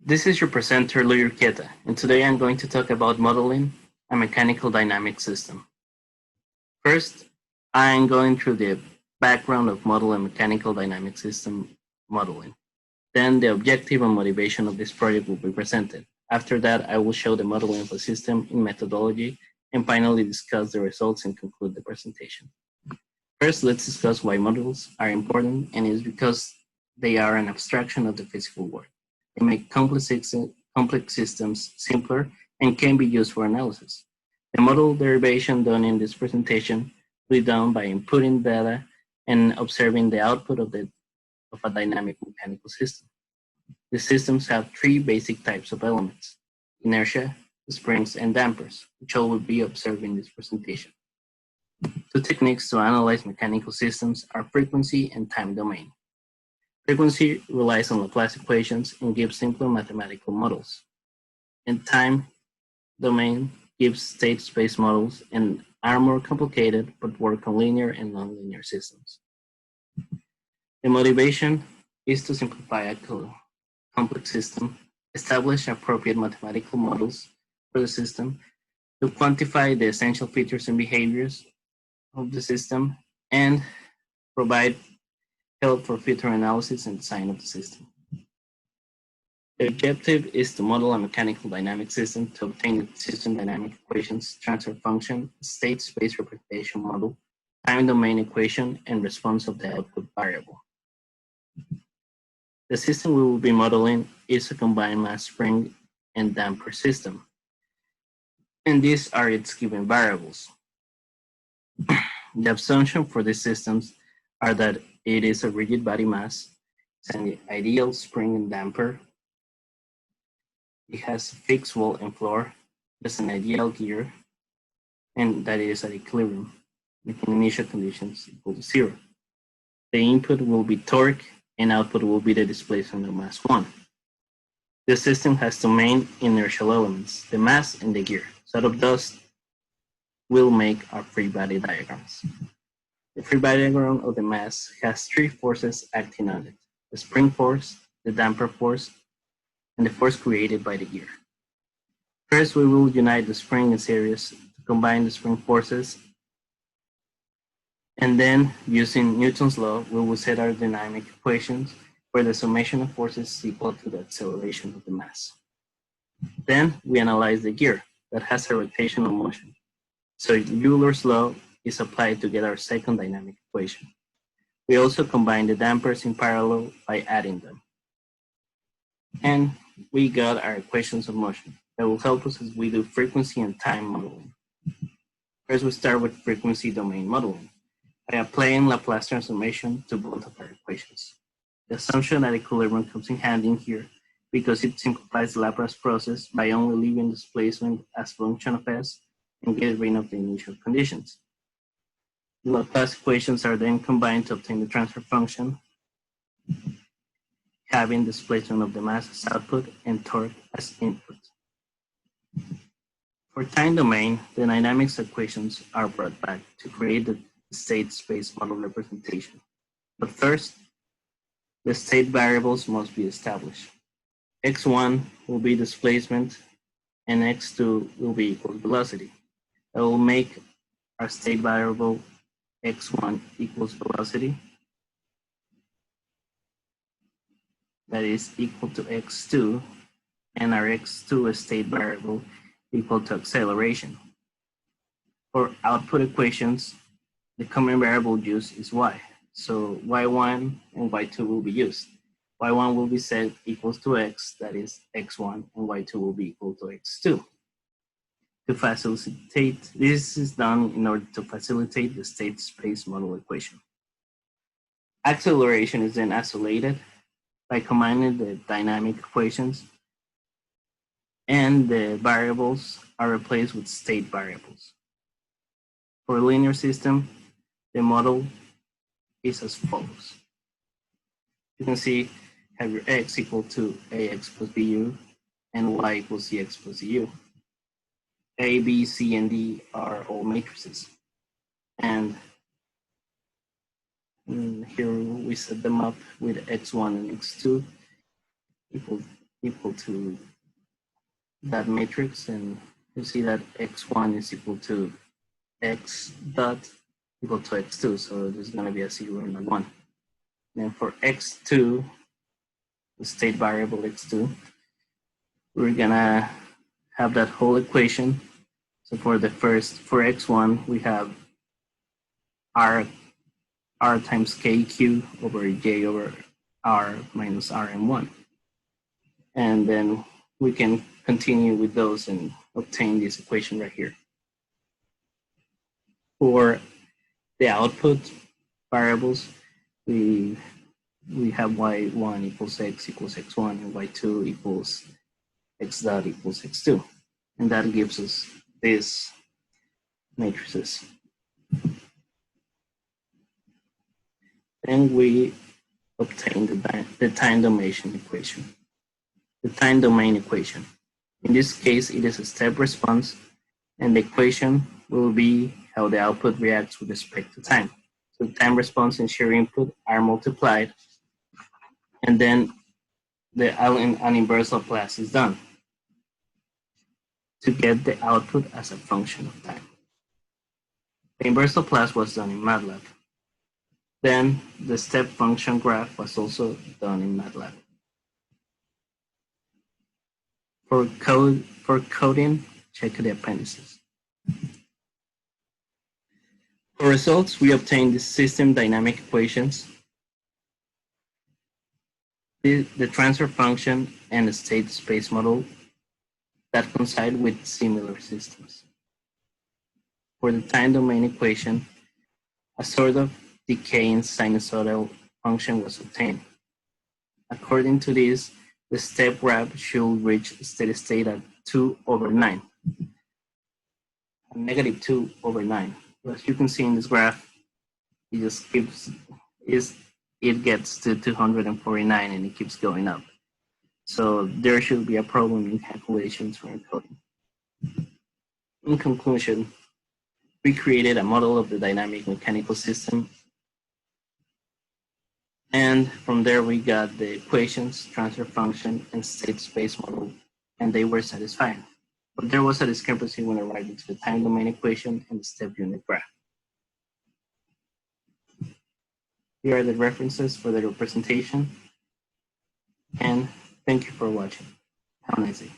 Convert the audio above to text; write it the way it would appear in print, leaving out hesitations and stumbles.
This is your presenter, Luis Urquieta, and today I'm going to talk about modeling a mechanical dynamic system. First, I'm going through the background of model and mechanical dynamic system modeling. Then the objective and motivation of this project will be presented. After that, I will show the modeling of a system in methodology and finally discuss the results and conclude the presentation. First, let's discuss why models are important, and it's because they are an abstraction of the physical world. They make complex systems simpler and can be used for analysis. The model derivation done in this presentation will be done by inputting data and observing the output of a dynamic mechanical system. The systems have three basic types of elements: inertia, springs, and dampers, which all will be observed in this presentation. Two techniques to analyze mechanical systems are frequency and time domain. Frequency relies on Laplace equations and gives simpler mathematical models. And time domain gives state space models and are more complicated but work on linear and nonlinear systems. The motivation is to simplify a complex system, establish appropriate mathematical models for the system, to quantify the essential features and behaviors of the system, and provide help for future analysis and design of the system. The objective is to model a mechanical dynamic system to obtain the system dynamic equations, transfer function, state space representation model, time domain equation, and response of the output variable. The system we will be modeling is a combined mass spring and damper system, and these are its given variables. The assumption for these systems are that it is a rigid body mass, it's an ideal spring and damper, it has a fixed wall and floor, there's an ideal gear, and that it is at equilibrium, making initial conditions equal to 0. The input will be torque, and output will be the displacement of mass 1. The system has two main inertial elements, the mass and the gear. So out of those, we'll make our free body diagrams. The free body diagram of the mass has three forces acting on it: the spring force, the damper force, and the force created by the gear. First, we will unite the spring and series to combine the spring forces, and then, using Newton's law, we will set our dynamic equations where the summation of forces is equal to the acceleration of the mass. Then, we analyze the gear that has a rotational motion. So Euler's law is applied to get our second dynamic equation. We also combine the dampers in parallel by adding them. And we got our equations of motion that will help us as we do frequency and time modeling. First, we start with frequency domain modeling by applying Laplace transformation to both of our equations. The assumption that equilibrium comes in handy here because it simplifies the Laplace process by only leaving displacement as function of s and get rid of the initial conditions. The Laplace equations are then combined to obtain the transfer function, having displacement of the mass as output and torque as input. For time domain, the dynamics equations are brought back to create the state space model representation. But first, the state variables must be established. x1 will be displacement and x2 will be equal velocity. That will make our state variable x1 equals velocity, that is equal to x2, and our x2 state variable equal to acceleration. For output equations, the common variable used is y. So y1 and y2 will be used. y1 will be set equals to x, that is x1, and y2 will be equal to x2. To facilitate, this is done in order to facilitate the state space model equation. Acceleration is then isolated by combining the dynamic equations, and the variables are replaced with state variables. For a linear system, the model is as follows. You can see, have your x equal to ax plus bu and y equals cx plus du. A, B, C, and D are all matrices. And here we set them up with x1 and x2 equal equal to that matrix, and you see that x1 is equal to x dot equal to x2, so there's going to be a 0 and a 1. And for x2, the state variable x2, we're going to have that whole equation. So for x1, we have r times kq over j over r minus rm1. And then we can continue with those and obtain this equation right here. For the output variables, we have y1 equals x equals x1 and y2 equals x dot equals x2. And that gives us these matrices. Then we obtain the time domain equation. The time domain equation. In this case, it is a step response, and the equation will be how the output reacts with respect to time. So time response and shear input are multiplied, and then an inverse Laplace is done to get the output as a function of time. The inverse Laplace was done in MATLAB. Then the step function graph was also done in MATLAB. For coding, check the appendices. For results, we obtain the system dynamic equations, the transfer function, and the state space model that coincide with similar systems. For the time domain equation, a sort of decaying sinusoidal function was obtained. According to this, the step graph should reach steady state at 2 over 9, a negative 2 over 9. As you can see in this graph, it just it gets to 249 and it keeps going up. So there should be a problem in calculations for encoding. In conclusion, we created a model of the dynamic mechanical system, and from there we got the equations, transfer function, and state space model, and they were satisfied. But there was a discrepancy when arriving to the time domain equation and the step unit graph. Here are the references for the representation, and thank you for watching. Have a nice day.